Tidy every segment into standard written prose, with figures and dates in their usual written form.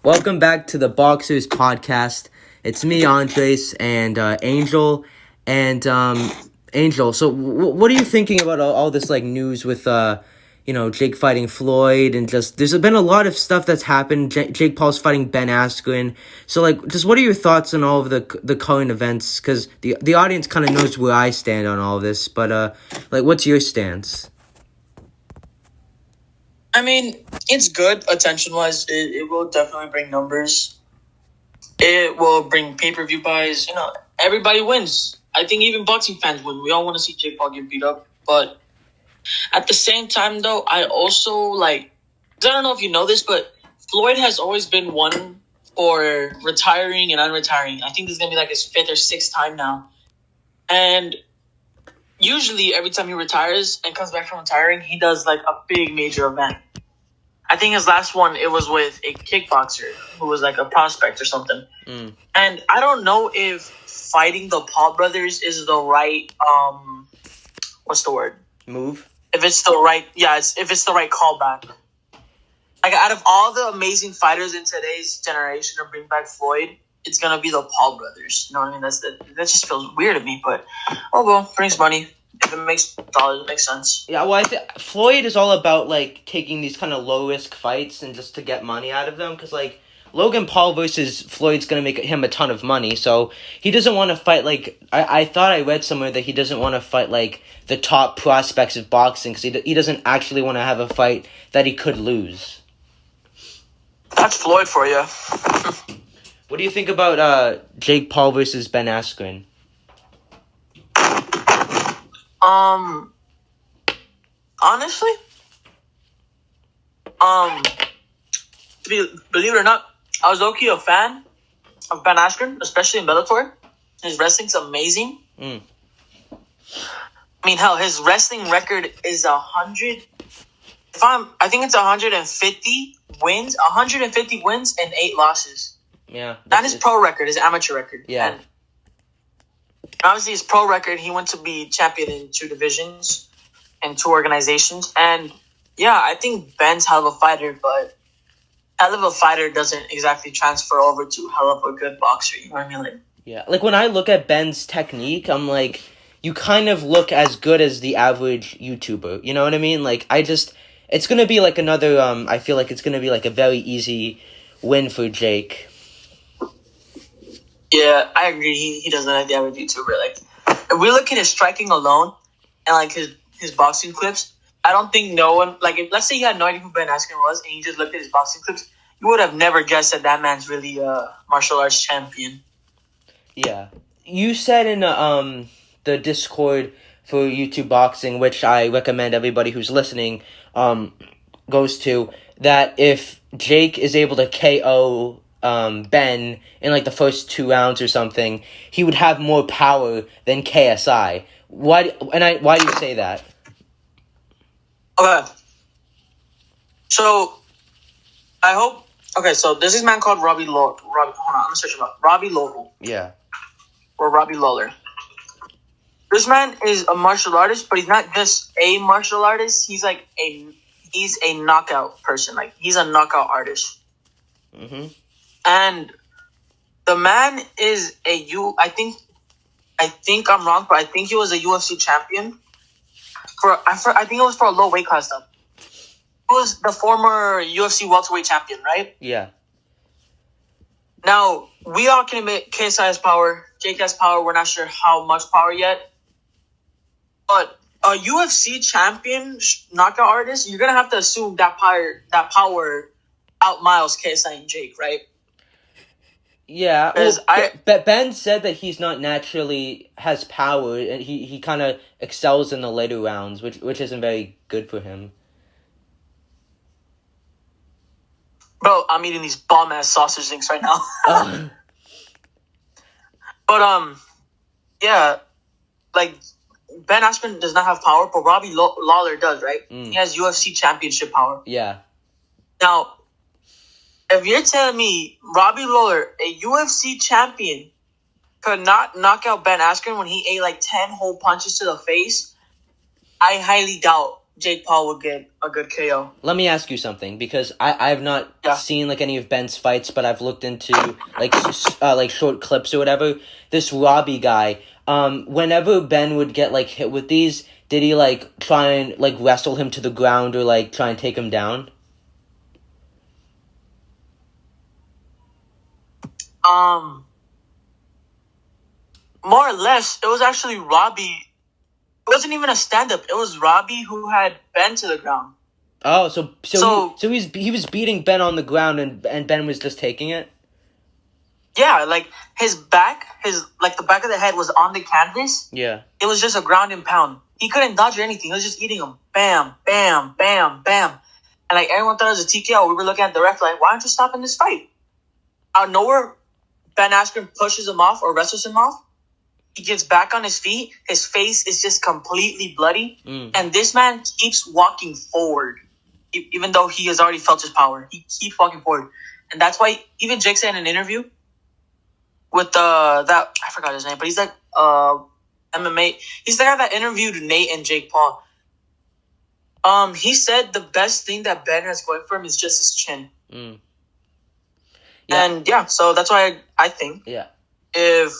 Welcome back to the Boxers Podcast. It's me, Andres, and Angel. And Angel, so what are you thinking about all this like news with Jake fighting Floyd, and just there's been a lot of stuff that's happened. Jake Paul's fighting Ben Askren. So just what are your thoughts on all of the current events? Because the audience kind of knows where I stand on all of this, but what's your stance? I mean, it's good attention-wise. It will definitely bring numbers. It will bring pay-per-view buys. Everybody wins. I think even boxing fans win. We all want to see Jake Paul get beat up. But at the same time, though, I also, I don't know if you know this, but Floyd has always been one for retiring and unretiring. I think this is going to be his fifth or sixth time now. And usually, every time he retires and comes back from retiring, he does a big major event. I think his last one, it was with a kickboxer who was a prospect or something. And I don't know if fighting the Paul brothers is the right, what's the word? Move? If it's the right, if it's the right callback. Out of all the amazing fighters in today's generation to bring back Floyd, it's going to be the Paul brothers. You know what I mean? That just feels weird to me, but oh well, brings money. If it makes dollars, it makes sense. Yeah, well, Floyd is all about, taking these kind of low-risk fights and just to get money out of them, because, Logan Paul versus Floyd's going to make him a ton of money, so he doesn't want to fight, I thought I read somewhere that he doesn't want to fight, the top prospects of boxing, because he doesn't actually want to have a fight that he could lose. That's Floyd for you. What do you think about Jake Paul versus Ben Askren? Honestly, believe it or not, I was low-key a fan of Ben Askren, especially in Bellator. His wrestling's amazing. I mean, hell, his wrestling record is 100. I think it's 150 wins. 150 wins and 8 losses. Yeah, not his pro record, his amateur record. Yeah. And obviously, his pro record, he went to be champion in 2 divisions and 2 organizations. And yeah, I think Ben's hell of a fighter, but hell of a fighter doesn't exactly transfer over to hell of a good boxer. You know what I mean? Yeah, when I look at Ben's technique, I'm you kind of look as good as the average YouTuber. You know what I mean? It's going to be another, I feel like it's going to be a very easy win for Jake. Yeah, I agree. He doesn't have the average YouTuber. If we look at his striking alone and his boxing clips, I don't think no one if let's say you had no idea who Ben Askren was and you just looked at his boxing clips, you would have never guessed that man's really a martial arts champion. Yeah, you said in the Discord for YouTube Boxing, which I recommend everybody who's listening goes to, that if Jake is able to KO Ben in the first 2 rounds or something, he would have more power than KSI. Why do you say that? Okay. So I hope. Okay, so there's this man called Robbie Lawler. Hold on, I'm gonna search him up. Robbie Lawler. Yeah. Or Robbie Lawler. This man is a martial artist, but he's not just a martial artist. He's he's a knockout person. He's a knockout artist. Mm-hmm. And the man is I think I'm wrong, but I think he was a UFC champion. I think it was for a low weight class though. He was the former UFC welterweight champion, right? Yeah. Now, we all can admit KSI has power, Jake has power, we're not sure how much power yet. But a UFC champion knockout artist, you're going to have to assume that power outmiles KSI and Jake, right? Yeah, but Ben said that he's not naturally has power, and he kind of excels in the later rounds, which isn't very good for him. Bro, I'm eating these bomb-ass sausage things right now. But, yeah, Ben Askren does not have power, but Robbie Lawler does, right? He has UFC championship power. Yeah. Now, if you're telling me Robbie Lawler, a UFC champion, could not knock out Ben Askren when he ate 10 whole punches to the face, I highly doubt Jake Paul would get a good KO. Let me ask you something, because I have not seen like any of Ben's fights, but I've looked into like short clips or whatever. This Robbie guy, whenever Ben would get like hit with these, did he like try and like wrestle him to the ground or like try and take him down? More or less, it was actually Robbie. It wasn't even a stand-up. It was Robbie who had Ben to the ground. Oh, so he was beating Ben on the ground and Ben was just taking it? Yeah, like his back, the back of the head was on the canvas. Yeah. It was just a ground and pound. He couldn't dodge or anything. He was just eating him. Bam, bam, bam, bam. And like everyone thought it was a TKO. We were looking at the ref like, why aren't you stopping this fight? Out of nowhere, Ben Askren pushes him off or wrestles him off. He gets back on his feet. His face is just completely bloody. And this man keeps walking forward. Even though he has already felt his power. He keeps walking forward. And that's why even Jake said in an interview with I forgot his name, but he's like MMA. He's the guy that interviewed Nate and Jake Paul. He said the best thing that Ben has going for him is just his chin. Yeah. And yeah, so that's why I think if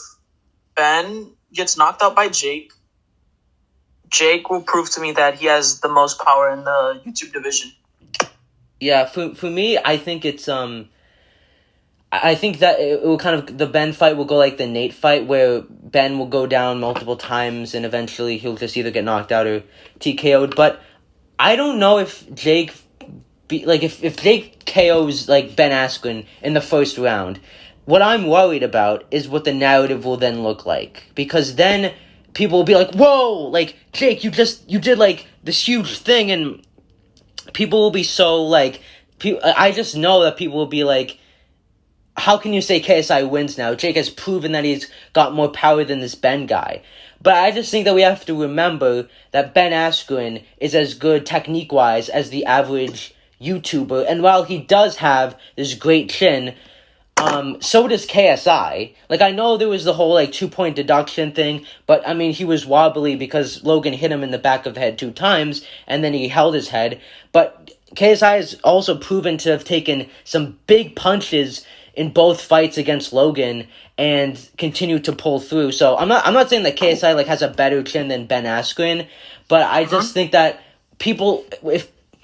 Ben gets knocked out by Jake will prove to me that he has the most power in the YouTube division. Yeah, for me, I think it's I think that it will kind of, the Ben fight will go like the Nate fight, where Ben will go down multiple times and eventually he'll just either get knocked out or TKO'd. But I don't know if Jake if Jake KOs like Ben Askren in the first round. What I'm worried about is what the narrative will then look like, because then people will be like, "Whoa, like Jake, you did like this huge thing," and people will be so like, I just know that people will be like, how can you say KSI wins now? Jake has proven that he's got more power than this Ben guy. But I just think that we have to remember that Ben Askren is as good technique-wise as the average YouTuber. And while he does have this great chin, so does KSI. Like, I know there was the whole, like, 2-point deduction thing, but, I mean, he was wobbly because Logan hit him in the back of the head 2 times, and then he held his head. But KSI has also proven to have taken some big punches in both fights against Logan and continue to pull through. So I'm not saying that KSI like has a better chin than Ben Askren, but I just think that people,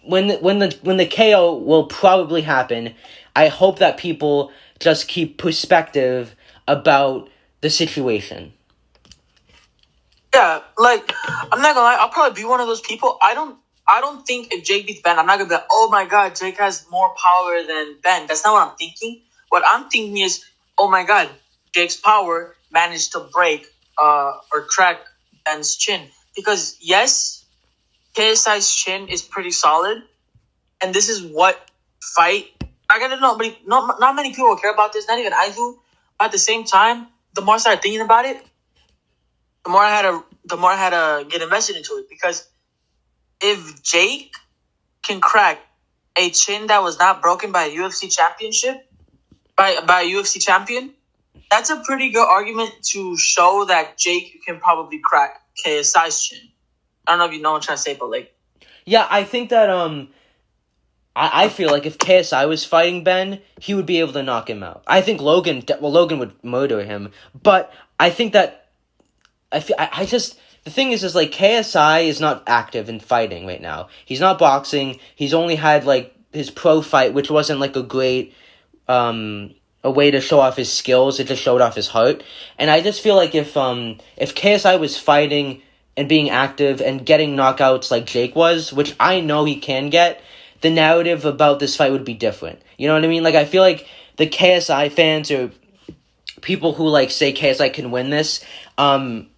when the KO will probably happen, I hope that people just keep perspective about the situation. Yeah, like, I'm not gonna lie, I'll probably be one of those people. I don't think if Jake beats Ben, I'm not gonna be like, oh my god, Jake has more power than Ben. That's not what I'm thinking. What I'm thinking is, oh my god, Jake's power managed to break or crack Ben's chin. Because yes, KSI's chin is pretty solid, and this is what fight. I gotta know, but not many people care about this. Not even I do. But at the same time, the more I started thinking about it, the more I had to get invested into it. Because if Jake can crack a chin that was not broken by a UFC championship, by a UFC champion, that's a pretty good argument to show that Jake can probably crack KSI's chin. I don't know if you know what I'm trying to say, but like, yeah, I think that I feel like if KSI was fighting Ben, he would be able to knock him out. I think Logan would murder him, but I think that I just, the thing is like KSI is not active in fighting right now. He's not boxing. He's only had like his pro fight, which wasn't like a great a way to show off his skills. It just showed off his heart. And I just feel like if KSI was fighting and being active and getting knockouts like Jake was, which I know he can get, the narrative about this fight would be different. You know what I mean? Like, I feel like the KSI fans or people who like say KSI can win this,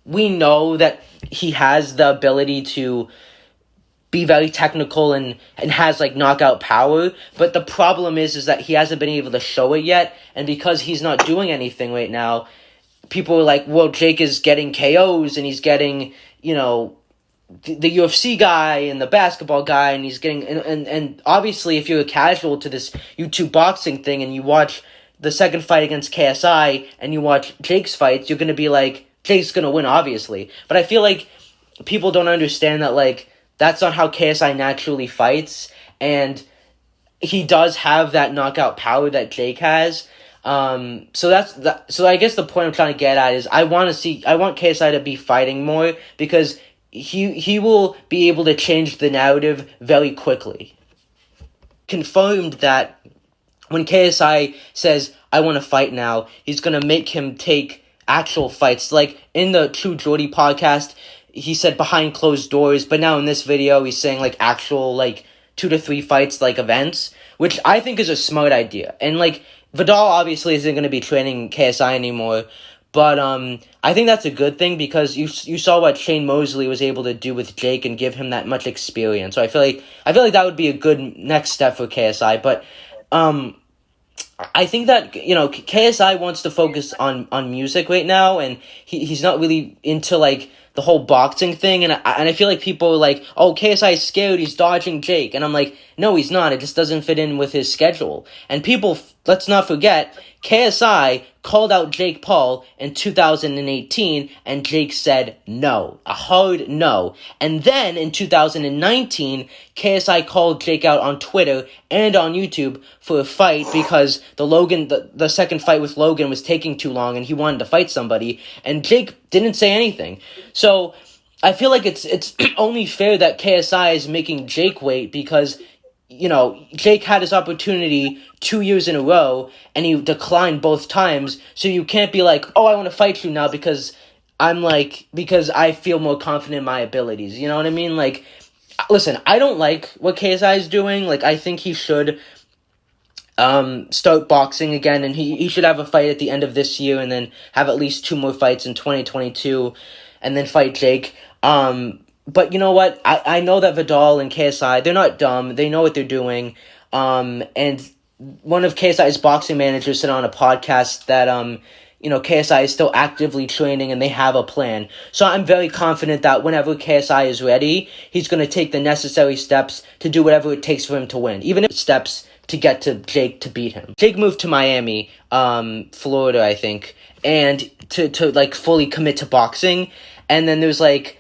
we know that he has the ability to be very technical and has like knockout power, but the problem is that he hasn't been able to show it yet, and because he's not doing anything right now, people are like, well, Jake is getting KOs and he's getting, you know, the UFC guy and the basketball guy, and he's getting and obviously if you're a casual to this YouTube boxing thing and you watch the second fight against KSI and you watch Jake's fights, you're gonna be like, Jake's gonna win, obviously. But I feel like people don't understand that like that's not how KSI naturally fights, and he does have that knockout power that Jake has. So that's that. So I guess the point I'm trying to get at is I want KSI to be fighting more, because he will be able to change the narrative very quickly. Confirmed that when KSI says, I want to fight now, he's going to make him take actual fights. Like in the True Jordy podcast, he said behind closed doors, but now in this video, he's saying like actual like 2 to 3 fights, like events, which I think is a smart idea. And like Vidal obviously isn't going to be training KSI anymore, but I think that's a good thing, because you saw what Shane Mosley was able to do with Jake and give him that much experience. So I feel like that would be a good next step for KSI. But I think that, KSI wants to focus on music right now, and he's not really into like the whole boxing thing, and I feel like people are like, oh, KSI is scared, he's dodging Jake, and I'm like, no, he's not, it just doesn't fit in with his schedule. And people, let's not forget, KSI called out Jake Paul in 2018, and Jake said no, a hard no. And then in 2019, KSI called Jake out on Twitter and on YouTube for a fight, because the second fight with Logan was taking too long and he wanted to fight somebody, and Jake didn't say anything. So I feel like it's only fair that KSI is making Jake wait, because Jake had his opportunity 2 years in a row, and he declined both times, so you can't be like, oh, I want to fight you now because I feel more confident in my abilities, you know what I mean? Like, listen, I don't like what KSI is doing. Like, I think he should start boxing again, and he should have a fight at the end of this year, and then have at least 2 more fights in 2022, and then fight Jake. But you know what? I know that Vidal and KSI, they're not dumb. They know what they're doing. And one of KSI's boxing managers said on a podcast that, KSI is still actively training and they have a plan. So I'm very confident that whenever KSI is ready, he's going to take the necessary steps to do whatever it takes for him to win. Even if steps to get to Jake to beat him. Jake moved to Miami, Florida, I think, and to like fully commit to boxing. And then there's like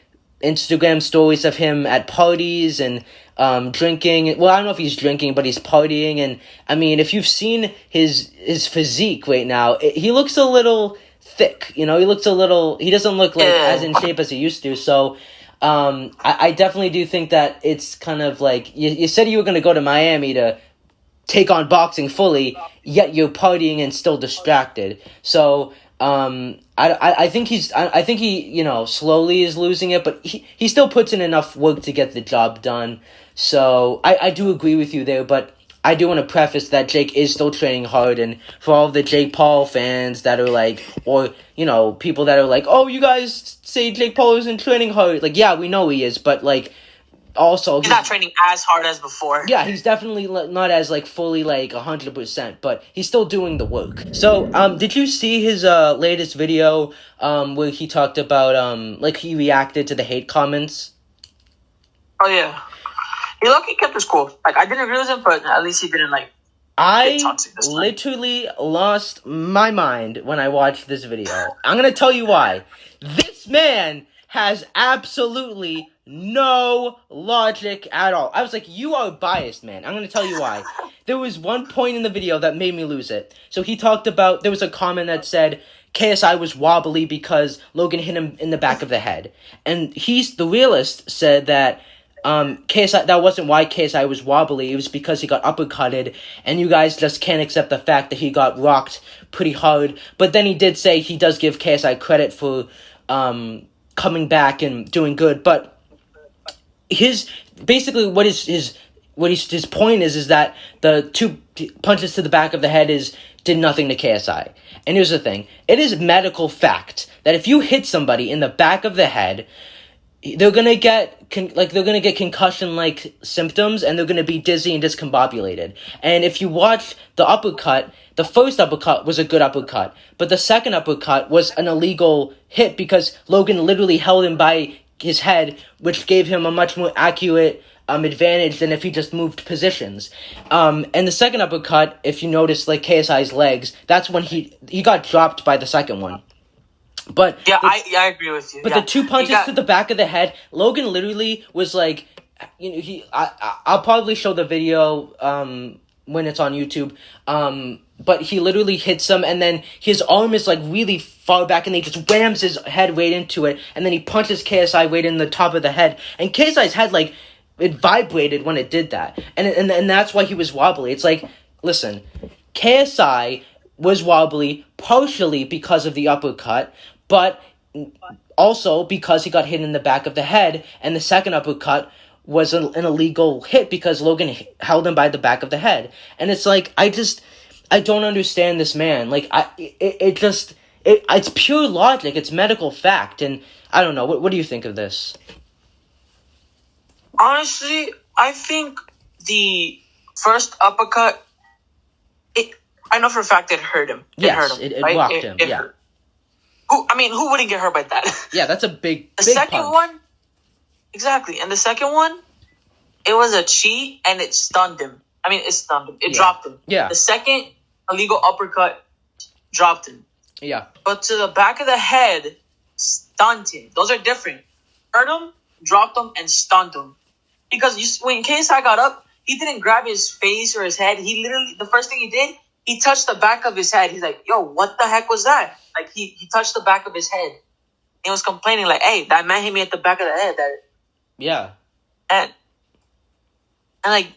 Instagram stories of him at parties and drinking. Well, I don't know if he's drinking, but he's partying. And I mean, if you've seen his physique right now, he looks a little thick. He doesn't look like as in shape as he used to. So I definitely do think that it's kind of like, you said you were going to go to Miami to take on boxing fully, yet you're partying and still distracted. So I think he slowly is losing it, but he still puts in enough work to get the job done. So I do agree with you there, but I do want to preface that Jake is still training hard, and for all of the Jake Paul fans that are like, or people that are like, oh, you guys say Jake Paul isn't training hard, like, yeah, we know he is, but like, also he's not training as hard as before. Yeah, he's definitely not as like fully like 100%, but he's still doing the work. So did you see his latest video where he talked about like he reacted to the hate comments? Oh yeah, he kept his cool. Like, I didn't agree with him, but at least he didn't like. I literally lost my mind when I watched this video. I'm gonna tell you why. This man has absolutely no logic at all. I was like, you are biased, man. I'm going to tell you why. There was one point in the video that made me lose it. So he talked about, there was a comment that said KSI was wobbly because Logan hit him in the back of the head. And the Realist said that KSI, that wasn't why KSI was wobbly. It was because he got uppercutted, and you guys just can't accept the fact that he got rocked pretty hard. But then he did say he does give KSI credit for coming back and doing good, but his point is that the 2 punches to the back of the head did nothing to KSI. And here's the thing: it is medical fact that if you hit somebody in the back of the head, they're gonna get concussion-like symptoms, and they're gonna be dizzy and discombobulated. And if you watch the uppercut, the first uppercut was a good uppercut, but the second uppercut was an illegal hit because Logan literally held him by his head, which gave him a much more accurate advantage than if he just moved positions. And the second uppercut, if you notice, like KSI's legs, that's when he got dropped by the second one. But I agree with you. But the 2 punches to the back of the head, Logan literally was like I'll probably show the video when it's on YouTube. But he literally hits him, and then his arm is like really far back, and he just whams his head right into it, and then he punches KSI right in the top of the head, and KSI's head, like, it vibrated when it did that, and that's why he was wobbly. It's like, listen, KSI was wobbly partially because of the uppercut, but also because he got hit in the back of the head, and the second uppercut was an illegal hit because Logan held him by the back of the head. And it's like, I don't understand this man. Like, it's pure logic. It's medical fact. And I don't know. What do you think of this? Honestly, I think the first uppercut, I know for a fact it hurt him. It right? rocked him. Yeah. Who wouldn't get hurt by that? Yeah, that's a big second punch. one, exactly. And the second one, it was a cheat and it stunned him. It stunned him. It dropped him. Yeah. The second illegal uppercut dropped him. Yeah. But to the back of the head, stunned him. Those are different. Hurt him, dropped him, and stunned him. Because when KSI got up, he didn't grab his face or his head. He literally, the first thing he did, he touched the back of his head. He's like, yo, what the heck was that? Like, he touched the back of his head. He was complaining, like, hey, that man hit me at the back of the head. Yeah. And like,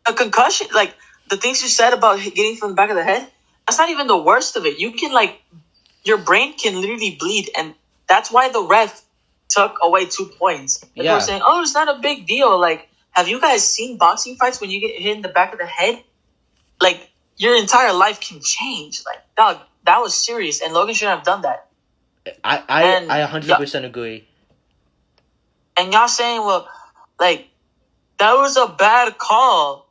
a concussion, like, the things you said about getting from the back of the head, that's not even the worst of it. You can, like, your brain can literally bleed. And that's why the ref took away 2 points. Like, they were saying, oh, it's not a big deal. Like, have you guys seen boxing fights when you get hit in the back of the head? Like, your entire life can change. Like, dog, that was serious. And Logan shouldn't have done that. I 100% agree. And y'all saying, well, like, that was a bad call.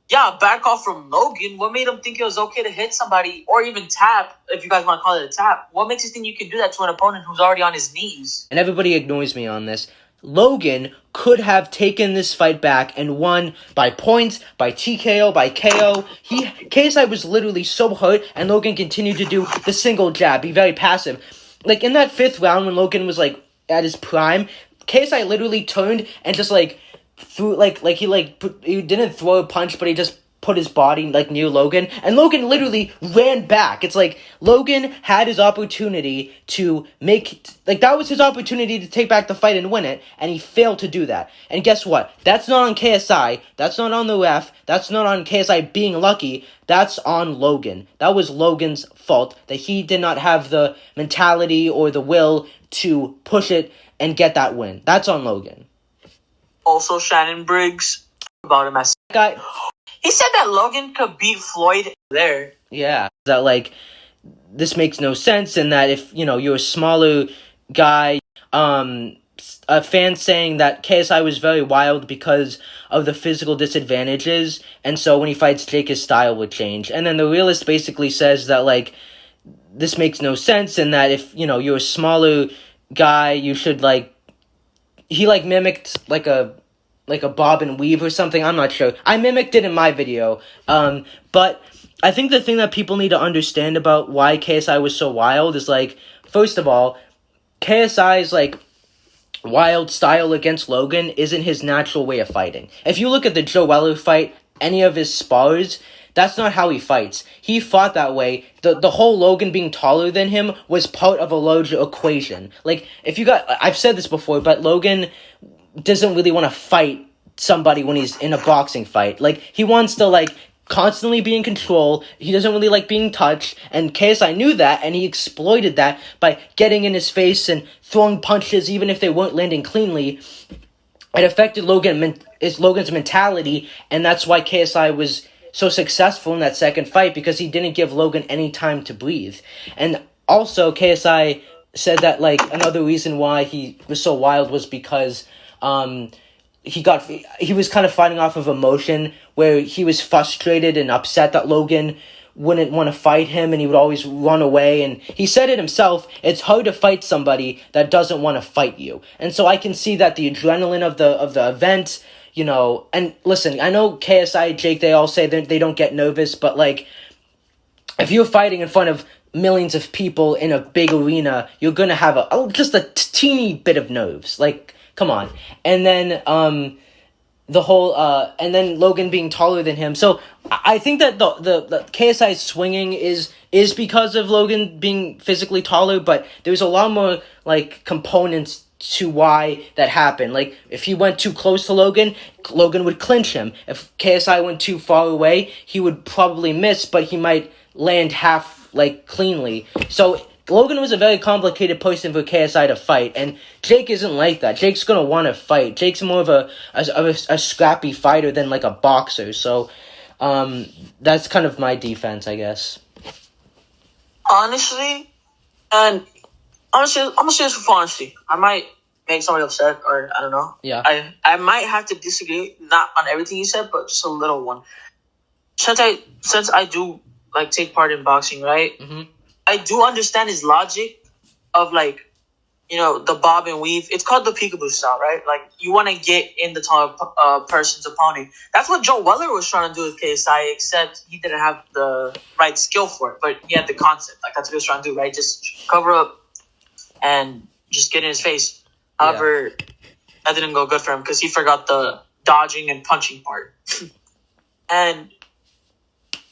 Yeah, a bad call from Logan. What made him think it was okay to hit somebody or even tap, if you guys want to call it a tap? What makes you think you can do that to an opponent who's already on his knees? And everybody ignores me on this. Logan could have taken this fight back and won by points, by TKO, by KO. KSI was literally so hurt, and Logan continued to do the single jab, be very passive. Like, in that 5th round when Logan was, like, at his prime, KSI literally turned and just, like, threw, he didn't throw a punch, but he just put his body, like, near Logan, and Logan literally ran back. It's like, Logan had his opportunity to that was his opportunity to take back the fight and win it, and he failed to do that. And guess what? That's not on KSI, that's not on the ref, that's not on KSI being lucky, that's on Logan. That was Logan's fault, that he did not have the mentality or the will to push it and get that win. That's on Logan. Also, Shannon Briggs, about him as guy. He said that Logan could beat Floyd there. Yeah, that, like, this makes no sense, and that if, you're a smaller guy, a fan saying that KSI was very wild because of the physical disadvantages, and so when he fights Jake, his style would change. And then the Realist basically says that, like, this makes no sense, and that if, you're a smaller guy, you should, like, he, like, mimicked, like a bob and weave or something. I'm not sure. I mimicked it in my video. But I think the thing that people need to understand about why KSI was so wild is, like, first of all, KSI's, like, wild style against Logan isn't his natural way of fighting. If you look at the Joe Weller fight, any of his spars, that's not how he fights. He fought that way. The whole Logan being taller than him was part of a larger equation. Like, I've said this before, but Logan doesn't really want to fight somebody when he's in a boxing fight. Like, he wants to, like, constantly be in control. He doesn't really like being touched, and KSI knew that, and he exploited that by getting in his face and throwing punches even if they weren't landing cleanly. It affected Logan's mentality, and that's why KSI was so successful in that second fight, because he didn't give Logan any time to breathe. And also, KSI said that, like, another reason why he was so wild was because he was kind of fighting off of emotion, where he was frustrated and upset that Logan wouldn't want to fight him, and he would always run away. And he said it himself, it's hard to fight somebody that doesn't want to fight you. And so I can see that the adrenaline of the event, and listen, I know KSI, Jake, they all say that they don't get nervous, but, like, if you're fighting in front of millions of people in a big arena, you're gonna have just a teeny bit of nerves. Like, come on. And then the whole and then Logan being taller than him. So I think that the KSI swinging is because of Logan being physically taller, but there's a lot more like components to why that happened. Like if he went too close to Logan, Logan would clinch him. If KSI went too far away, he would probably miss, but he might land half like cleanly. So Logan was a very complicated person for KSI to fight, and Jake isn't like that. Jake's gonna want to fight. Jake's more of a scrappy fighter than like a boxer. So, that's kind of my defense, I guess. Honestly, I'm gonna say this with honesty. I might make somebody upset, or I don't know. Yeah. I might have to disagree, not on everything you said, but just a little one. Since I do like take part in boxing, right? Mm-hmm. I do understand his logic of like, the bob and weave. It's called the peekaboo style, right? Like you want to get in the taller person's opponent. That's what Joe Weller was trying to do with KSI, except he didn't have the right skill for it. But he had the concept. Like that's what he was trying to do, right? Just cover up and just get in his face. However, that didn't go good for him because he forgot the dodging and punching part. And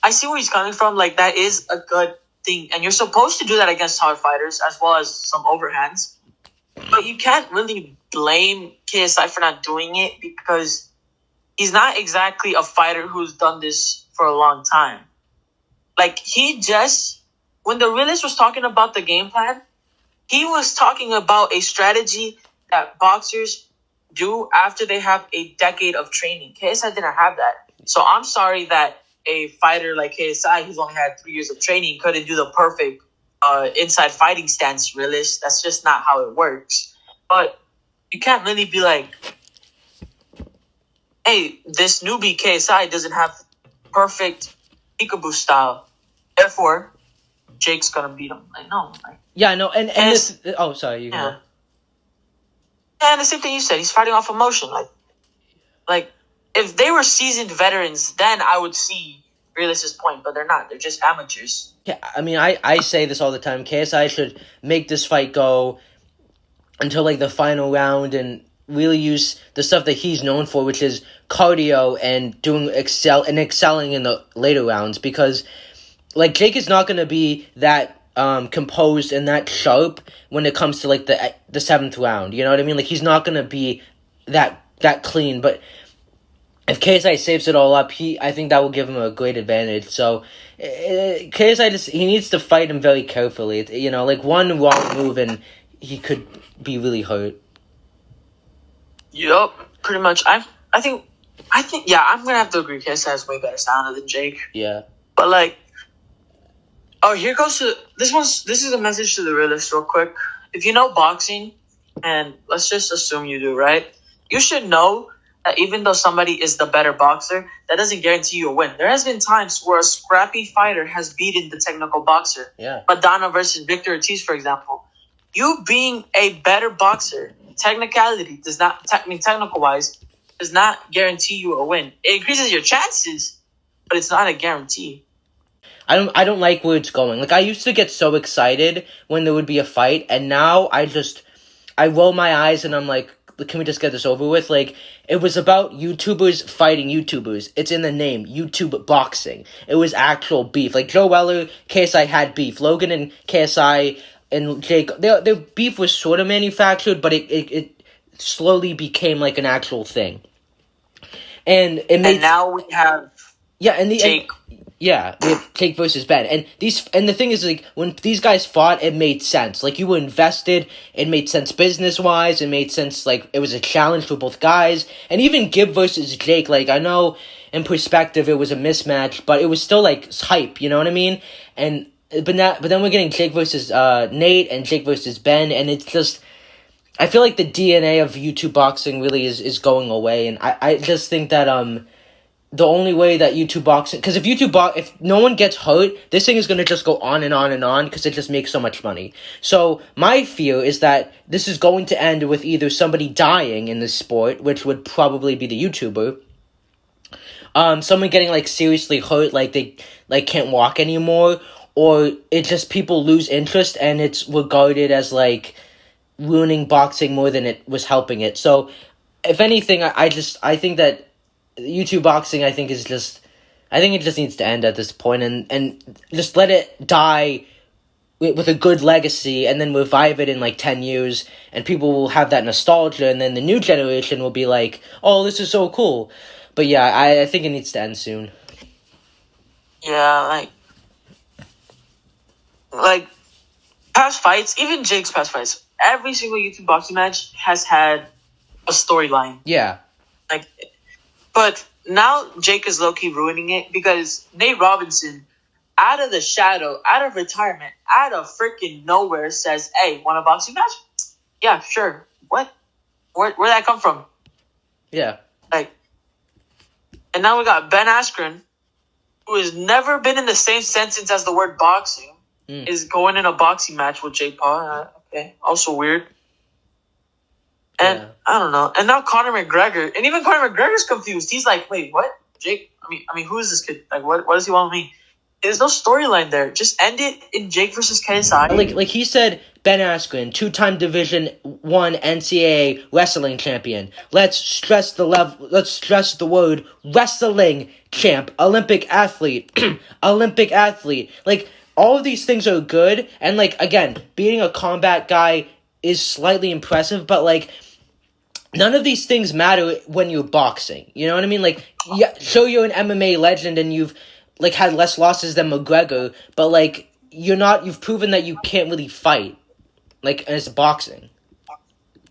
I see where he's coming from. Like that is a good thing, and you're supposed to do that against taller fighters as well as some overhands, but you can't really blame KSI for not doing it because he's not exactly a fighter who's done this for a long time. Like when the Realist was talking about the game plan, he was talking about a strategy that boxers do after they have a decade of training. KSI didn't have that, so I'm sorry that a fighter like KSI, who's only had 3 years of training, couldn't do the perfect inside fighting stance Realist. That's just not how it works. But you can't really be like, hey, this newbie KSI doesn't have perfect peekaboo style. Therefore, Jake's going to beat him. Like, no. Yeah, no, and this... Oh, sorry, you go. Yeah, and the same thing you said. He's fighting off emotion. Like, if they were seasoned veterans, then I would see Realist's point, but they're not. They're just amateurs. Yeah, I mean, I say this all the time. KSI should make this fight go until, like, the final round and really use the stuff that he's known for, which is cardio and excelling in the later rounds, because, like, Jake is not going to be that composed and that sharp when it comes to, like, the seventh round. You know what I mean? Like, he's not going to be that clean, but if KSI saves it all up, I think that will give him a great advantage. So, KSI he needs to fight him very carefully. Like one wrong move and he could be really hurt. Yup, pretty much. I think, yeah, I'm gonna have to agree. KSI has way better stamina than Jake. Yeah, but like, here goes to this one's. This is a message to the Realist, real quick. If you know boxing, and let's just assume you do, right? You should know that even though somebody is the better boxer, that doesn't guarantee you a win. There has been times where a scrappy fighter has beaten the technical boxer. Yeah. Madonna versus Victor Ortiz, for example. You being a better boxer, technical-wise, does not guarantee you a win. It increases your chances, but it's not a guarantee. I don't like where it's going. Like, I used to get so excited when there would be a fight, and now I roll my eyes and I'm like, can we just get this over with? Like, it was about YouTubers fighting YouTubers. It's in the name, YouTube boxing. It was actual beef. Like, Joe Weller, KSI had beef. Logan and KSI and Jake, their beef was sort of manufactured, but it slowly became, like, an actual thing. And it made... And now we have... Yeah, and Jake... Yeah, we have Jake versus Ben. And the thing is, like, when these guys fought, it made sense. Like, you were invested, it made sense business-wise, it made sense, like, it was a challenge for both guys. And even Gibb versus Jake, like, I know in perspective it was a mismatch, but it was still, like, hype, you know what I mean? But then we're getting Jake versus Nate and Jake versus Ben, and it's just... I feel like the DNA of YouTube boxing really is going away, and I just think that, the only way that YouTube boxing... Because if no one gets hurt, this thing is going to just go on and on and on because it just makes so much money. So my fear is that this is going to end with either somebody dying in this sport, which would probably be the YouTuber, someone getting, like, seriously hurt, like they, like, can't walk anymore, or it just people lose interest and it's regarded as, like, ruining boxing more than it was helping it. So if anything, I think that YouTube boxing, I think it just needs to end at this point, and just let it die with a good legacy, and then revive it in like 10 years, and people will have that nostalgia, and then the new generation will be like, oh, this is so cool. But yeah, I think it needs to end soon. Yeah, like past fights, even Jake's past fights, every single YouTube boxing match has had a storyline. Yeah. Like, but now Jake is low-key ruining it because Nate Robinson, out of the shadow, out of retirement, out of freaking nowhere, says, "Hey, want a boxing match? Yeah, sure. What? Where'd that come from?" Yeah. Like, and now we got Ben Askren, who has never been in the same sentence as the word boxing, is going in a boxing match with Jake Paul. Okay, also weird. And yeah. I don't know. And now Conor McGregor, and even Conor McGregor's confused. He's like, "Wait, what? Jake? I mean, who is this kid? Like, what does he want with me?" There's no storyline there. Just end it in Jake versus KSI. Like he said, Ben Askren, 2-time Division I NCAA wrestling champion. Let's stress the word wrestling champ, Olympic athlete, Olympic athlete. Like, all of these things are good, and like, again, being a combat guy is slightly impressive, but like, none of these things matter when you're boxing. You know what I mean? Like, yeah, sure, you're an MMA legend and you've like had less losses than McGregor, but like, you've proven that you can't really fight. Like, and it's boxing.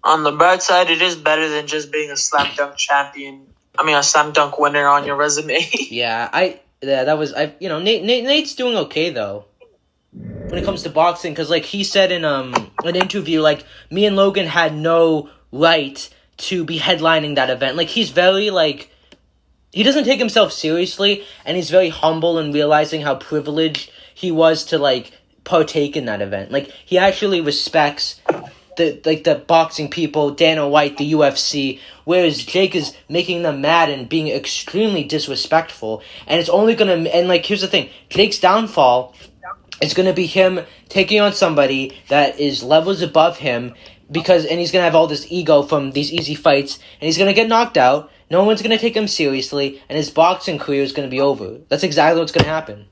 On the bright side, it is better than just being a slam dunk champion. I mean, a slam dunk winner on your resume. Nate's doing okay though when it comes to boxing, because like he said in an interview, like, me and Logan had no right to be headlining that event. Like, he's very like, he doesn't take himself seriously, and he's very humble in realizing how privileged he was to like partake in that event. Like, he actually respects the boxing people, Dana White, the UFC, whereas Jake is making them mad and being extremely disrespectful. And it's only gonna, and like, here's the thing, Jake's downfall is gonna be him taking on somebody that is levels above him, and he's gonna have all this ego from these easy fights, and he's gonna get knocked out. No one's gonna take him seriously, and his boxing career is gonna be over. That's exactly what's gonna happen.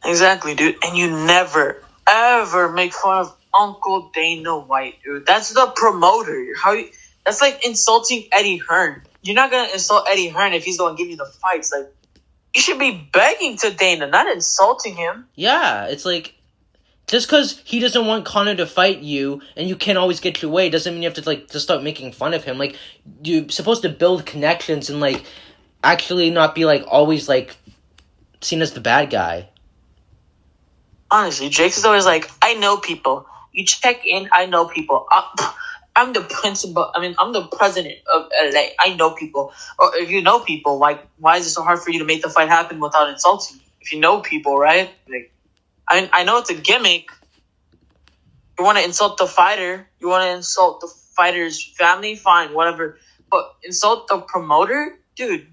Exactly, dude. And you never, ever make fun of Uncle Dana White, dude. That's the promoter. That's like insulting Eddie Hearn. You're not gonna insult Eddie Hearn if he's gonna give you the fights. Like, you should be begging to Dana, not insulting him. Yeah, it's like, just because he doesn't want Conor to fight you and you can't always get your way doesn't mean you have to like just start making fun of him. Like, you're supposed to build connections and like actually not be like always like seen as the bad guy. Honestly, Jake's is always like, I know people. You check in, I know people. I'm the principal. I mean, I'm the president of LA. I know people. Or if you know people, like, why is it so hard for you to make the fight happen without insulting? If you know people, right? Like, I know it's a gimmick. You want to insult the fighter. You want to insult the fighter's family. Fine, whatever. But insult the promoter, dude.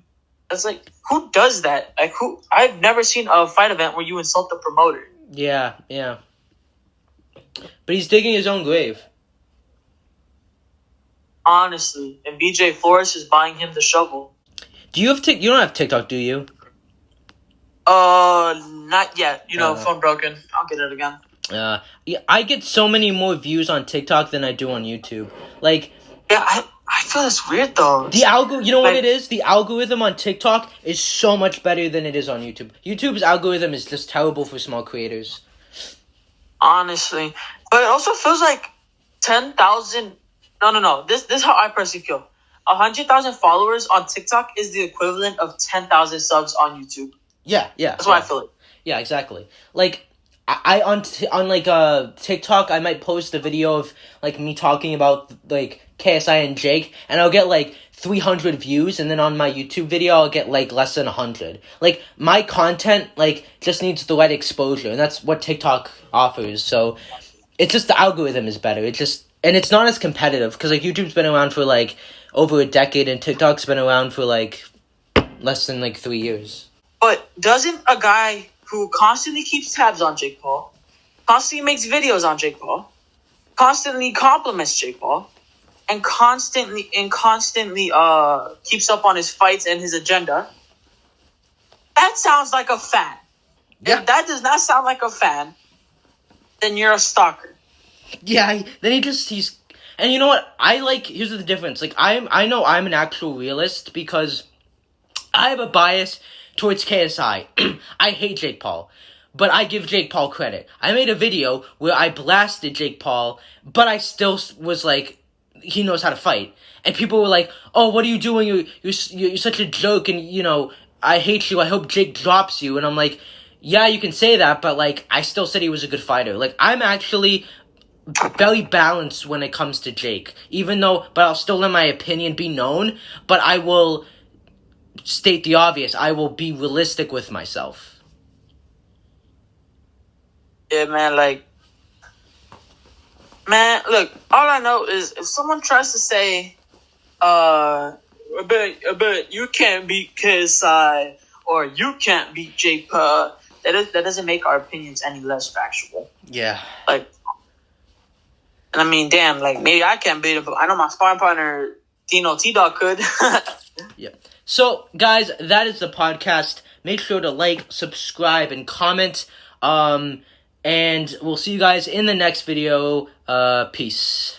That's like, who does that? Like, who? I've never seen a fight event where you insult the promoter. Yeah. But he's digging his own grave. Honestly, and BJ Flores is buying him the shovel. Do you have You don't have TikTok, do you? Not yet. Phone broken. I'll get it again. Yeah, I get so many more views on TikTok than I do on YouTube. Like, yeah, I feel it's weird though. You know what it is? The algorithm on TikTok is so much better than it is on YouTube. YouTube's algorithm is just terrible for small creators. Honestly, but it also feels like 10,000. No. This is how I personally feel. 100,000 followers on TikTok is the equivalent of 10,000 subs on YouTube. Yeah. That's what I feel like. Yeah, exactly. Like, I on TikTok, I might post a video of like me talking about like KSI and Jake, and I'll get like 300 views, and then on my YouTube video, I'll get like less than 100. Like, my content like just needs the right exposure, and that's what TikTok offers. So it's just the algorithm is better. And it's not as competitive because like YouTube's been around for like over a decade, and TikTok's been around for like less than like 3 years. But doesn't a guy who constantly keeps tabs on Jake Paul, constantly makes videos on Jake Paul, constantly compliments Jake Paul, and constantly keeps up on his fights and his agenda, that sounds like a fan. Yeah. If that does not sound like a fan, then you're a stalker. Yeah, he's... And you know what? Here's the difference. Like, I know I'm an actual realist because I have a bias towards KSI. I hate Jake Paul, but I give Jake Paul credit. I made a video where I blasted Jake Paul, but I still was like, he knows how to fight. And people were like, oh, what are you doing? You're such a joke, and, you know, I hate you. I hope Jake drops you. And I'm like, yeah, you can say that, but, like, I still said he was a good fighter. Like, I'm actually very balanced when it comes to Jake. But I'll still let my opinion be known, but I will state the obvious. I will be realistic with myself. Yeah, man, look, all I know is if someone tries to say, I bet you can't beat KSI or you can't beat Jake Paul, that doesn't make our opinions any less factual. Yeah. Like, and I mean, damn, like, maybe I can't beat him, but I know my sparring partner, Dino T-Dog, could. Yeah. So, guys, that is the podcast. Make sure to like, subscribe, and comment. And we'll see you guys in the next video. Peace.